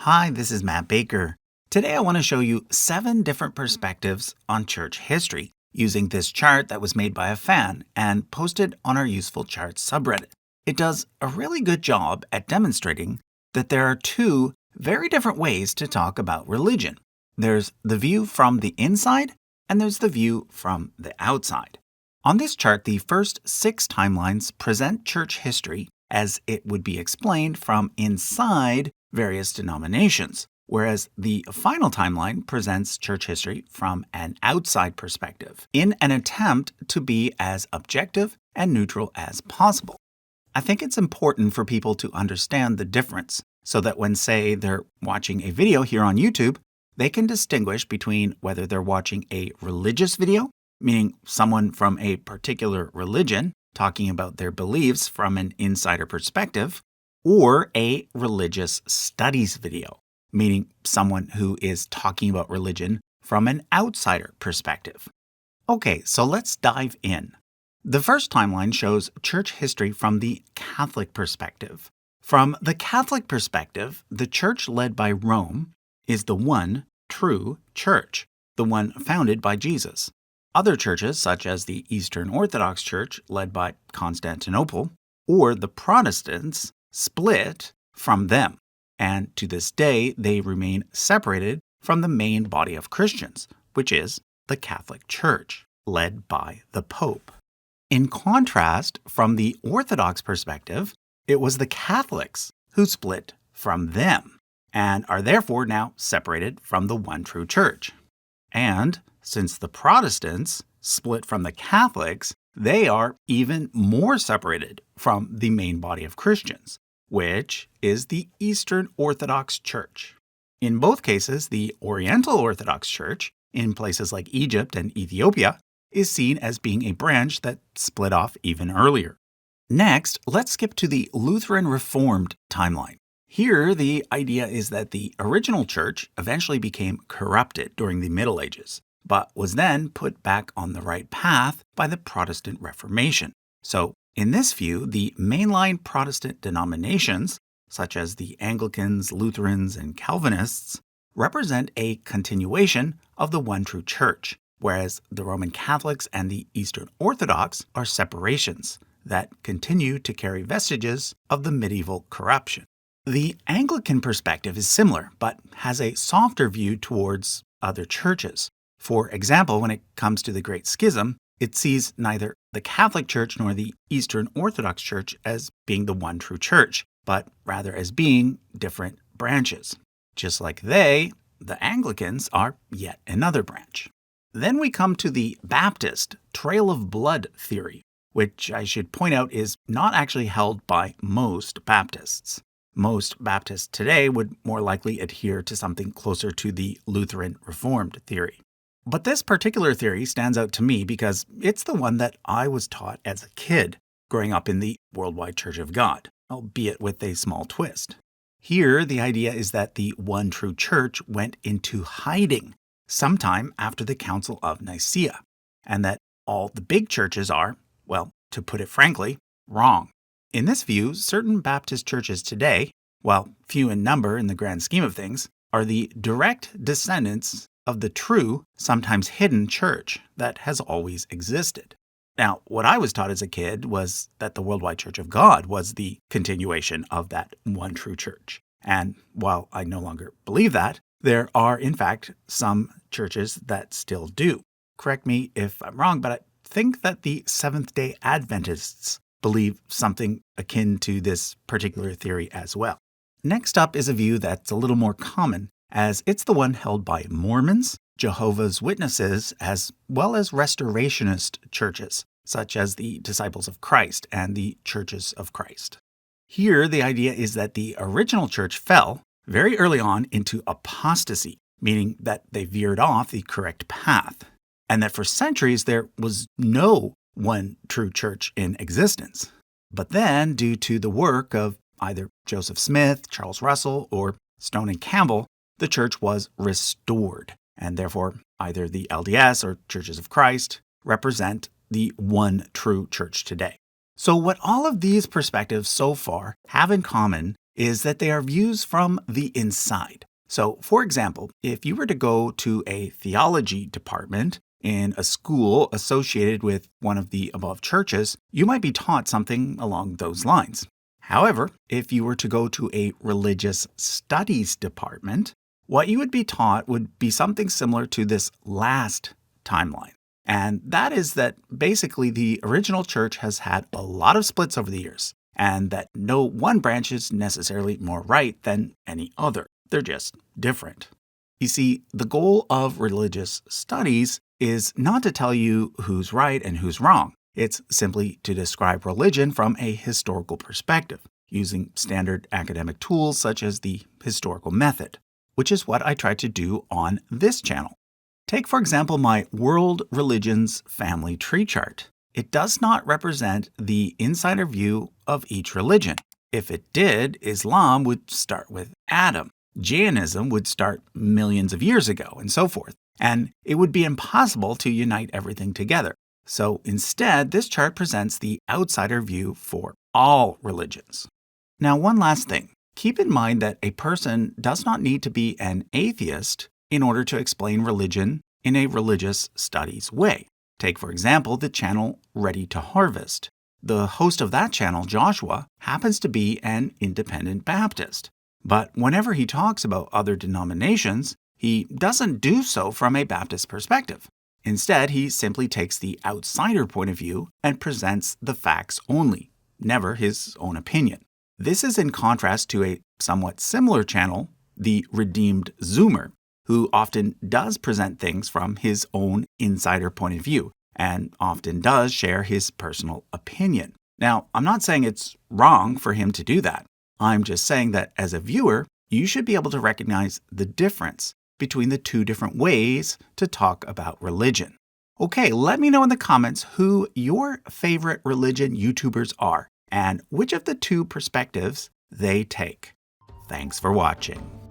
Hi, this is Matt Baker. Today I want to show you 7 different perspectives on church history using this chart that was made by a fan and posted on our Useful Charts subreddit. It does a really good job at demonstrating that there are 2 very different ways to talk about religion. There's the view from the inside and there's the view from the outside. On this chart, the first 6 timelines present church history as it would be explained from inside various denominations, whereas the final timeline presents church history from an outside perspective, in an attempt to be as objective and neutral as possible. I think it's important for people to understand the difference so that when, say, they're watching a video here on YouTube, they can distinguish between whether they're watching a religious video, meaning someone from a particular religion talking about their beliefs from an insider perspective, or a religious studies video, meaning someone who is talking about religion from an outsider perspective. Okay, so let's dive in. The first timeline shows church history from the Catholic perspective. From the Catholic perspective, the church led by Rome is the one true church, the one founded by Jesus. Other churches, such as the Eastern Orthodox Church led by Constantinople, or the Protestants, split from them, and to this day they remain separated from the main body of Christians, which is the Catholic Church, led by the Pope. In contrast, from the Orthodox perspective, it was the Catholics who split from them, and are therefore now separated from the one true church. And since the Protestants split from the Catholics, they are even more separated from the main body of Christians, which is the Eastern Orthodox Church. In both cases, the Oriental Orthodox Church, in places like Egypt and Ethiopia, is seen as being a branch that split off even earlier. Next, let's skip to the Lutheran Reformed timeline. Here, the idea is that the original church eventually became corrupted during the Middle Ages, but was then put back on the right path by the Protestant Reformation. So, in this view, the mainline Protestant denominations, such as the Anglicans, Lutherans, and Calvinists, represent a continuation of the one true church, whereas the Roman Catholics and the Eastern Orthodox are separations that continue to carry vestiges of the medieval corruption. The Anglican perspective is similar, but has a softer view towards other churches. For example, when it comes to the Great Schism, it sees neither the Catholic Church nor the Eastern Orthodox Church as being the one true church, but rather as being different branches. Just like they, the Anglicans, are yet another branch. Then we come to the Baptist trail of blood theory, which I should point out is not actually held by most Baptists. Most Baptists today would more likely adhere to something closer to the Lutheran Reformed theory. But this particular theory stands out to me because it's the one that I was taught as a kid growing up in the Worldwide Church of God, albeit with a small twist. Here, the idea is that the one true church went into hiding sometime after the Council of Nicaea, and that all the big churches are, well, to put it frankly, wrong. In this view, certain Baptist churches today, while few in number in the grand scheme of things, are the direct descendants of the true, sometimes hidden church that has always existed. Now, what I was taught as a kid was that the Worldwide Church of God was the continuation of that one true church. And while I no longer believe that, there are, in fact, some churches that still do. Correct me if I'm wrong, but I think that the Seventh-day Adventists believe something akin to this particular theory as well. Next up is a view that's a little more common, as it's the one held by Mormons, Jehovah's Witnesses, as well as restorationist churches, such as the Disciples of Christ and the Churches of Christ. Here, the idea is that the original church fell very early on into apostasy, meaning that they veered off the correct path, and that for centuries there was no one true church in existence. But then, due to the work of either Joseph Smith, Charles Russell, or Stone and Campbell, the church was restored, and therefore either the LDS or Churches of Christ represent the one true church today. So what all of these perspectives so far have in common is that they are views from the inside. So, for example, if you were to go to a theology department in a school associated with one of the above churches, you might be taught something along those lines. However, if you were to go to a religious studies department, what you would be taught would be something similar to this last timeline. And that is that basically the original church has had a lot of splits over the years, and that no one branch is necessarily more right than any other. They're just different. You see, the goal of religious studies is not to tell you who's right and who's wrong. It's simply to describe religion from a historical perspective, using standard academic tools such as the historical method, which is what I try to do on this channel. Take, for example, my World Religions Family Tree chart. It does not represent the insider view of each religion. If it did, Islam would start with Adam. Jainism would start millions of years ago, and so forth. And it would be impossible to unite everything together. So instead, this chart presents the outsider view for all religions. Now, one last thing. Keep in mind that a person does not need to be an atheist in order to explain religion in a religious studies way. Take, for example, the channel Ready to Harvest. The host of that channel, Joshua, happens to be an independent Baptist. But whenever he talks about other denominations, he doesn't do so from a Baptist perspective. Instead, he simply takes the outsider point of view and presents the facts only, never his own opinion. This is in contrast to a somewhat similar channel, the Redeemed Zoomer, who often does present things from his own insider point of view and often does share his personal opinion. Now, I'm not saying it's wrong for him to do that. I'm just saying that as a viewer, you should be able to recognize the difference between the two different ways to talk about religion. Okay, let me know in the comments who your favorite religion YouTubers are and which of the two perspectives they take. Thanks for watching.